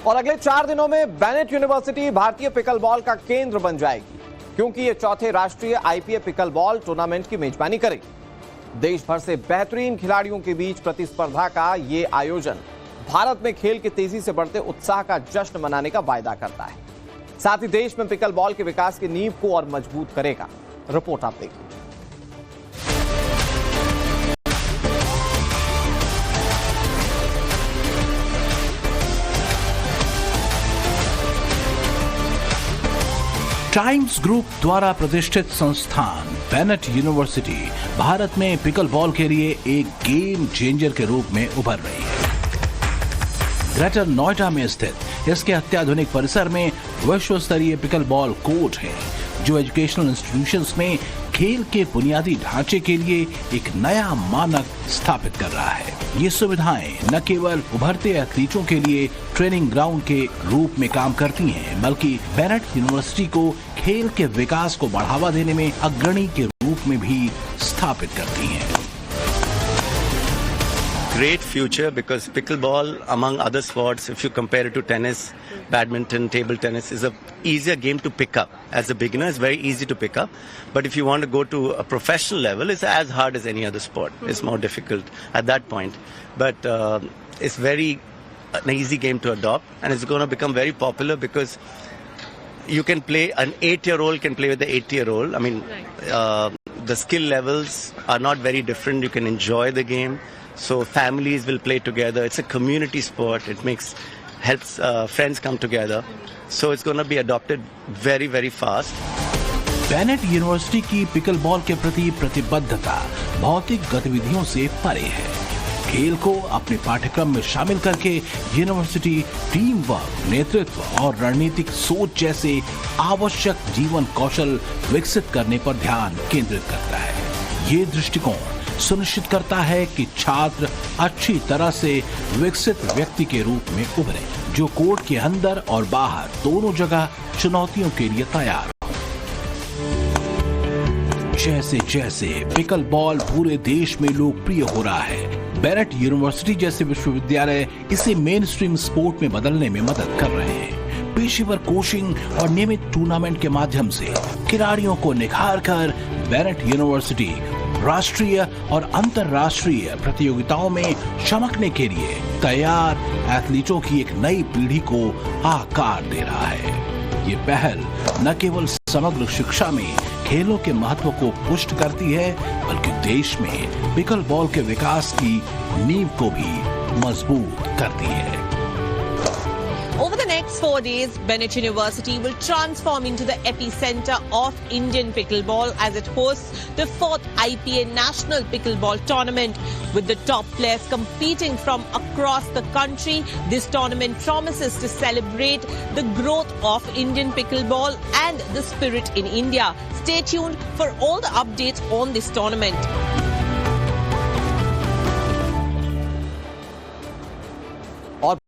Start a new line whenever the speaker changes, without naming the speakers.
और अगले 4 दिनों में बेनेट यूनिवर्सिटी भारतीय पिकलबॉल का केंद्र बन जाएगी, क्योंकि ये चौथे राष्ट्रीय आईपीए पिकलबॉल टूर्नामेंट की मेजबानी करेगी। देश भर से बेहतरीन खिलाड़ियों के बीच प्रतिस्पर्धा का ये आयोजन भारत में खेल के तेजी से बढ़ते उत्साह का जश्न मनाने का वायदा करता है। साथ ही देश में पिकलबॉल के विकास की नींव को और मजबूत करेगा। रिपोर्ट आप देखिए।
टाइम्स ग्रुप द्वारा प्रतिष्ठित संस्थान बेनेट यूनिवर्सिटी भारत में पिकलबॉल के लिए एक गेम चेंजर के रूप में उभर रही है। ग्रेटर नोएडा में स्थित इसके अत्याधुनिक परिसर में विश्व स्तरीय पिकलबॉल कोर्ट है, जो एजुकेशनल इंस्टीट्यूशंस में खेल के बुनियादी ढांचे के लिए एक नया मानक स्थापित कर रहा है। ये सुविधाएं न केवल उभरते एथलीटों के लिए ट्रेनिंग ग्राउंड के रूप में काम करती हैं, बल्कि बेनेट यूनिवर्सिटी को खेल के विकास को बढ़ावा देने में अग्रणी के रूप में भी स्थापित करती हैं।
Great future, because pickleball, among other sports, if you compare it to tennis, badminton, table tennis, is a easier game to pick up. As a beginner, it's very easy to pick up. But if you want to go to a professional level, it's as hard as any other sport. It's more difficult at that point. But it's an easy game to adopt, and it's going to become very popular because you can play, an 8-year-old can play with the 80-year-old. I mean, the skill levels are not very different. You can enjoy the game. So families will play together. It's a community sport. It helps friends come together. So it's going to be adopted very, very fast.
Bennett university की pickleball के प्रति प्रतिबद्धता भौतिक गतिविधियों से परे है। खेल को अपने पाठ्यक्रम में शामिल करके यूनिवर्सिटी टीम वर्क, नेतृत्व और रणनीतिक सोच जैसे आवश्यक जीवन कौशल विकसित करने पर ध्यान केंद्रित करता है। ये दृष्टिकोण सुनिश्चित करता है कि छात्र अच्छी तरह से विकसित व्यक्ति के रूप में उभरे, जो कोर्ट के अंदर और बाहर दोनों जगह चुनौतियों के लिए तैयार हो। जैसे जैसे पिकलबॉल पूरे देश में लोकप्रिय हो रहा है, बेनेट यूनिवर्सिटी जैसे विश्वविद्यालय इसे मेन स्ट्रीम स्पोर्ट में बदलने में मदद कर रहे हैं। पेशेवर कोचिंग और नियमित टूर्नामेंट के माध्यम से खिलाड़ियों को निखार कर बेनेट यूनिवर्सिटी राष्ट्रीय और अंतर्राष्ट्रीय प्रतियोगिताओं में चमकने के लिए तैयार एथलीटों की एक नई पीढ़ी को आकार दे रहा है। ये पहल न केवल समग्र शिक्षा में खेलों के महत्व को पुष्ट करती है, बल्कि देश में पिकलबॉल के विकास की नींव को भी मजबूत करती है।
Over the next 4 days, Benet University will transform into the epicenter of Indian pickleball as it hosts the 4th IPA National Pickleball Tournament. With the top players competing from across the country, this tournament promises to celebrate the growth of Indian pickleball and the spirit in India. Stay tuned for all the updates on this tournament.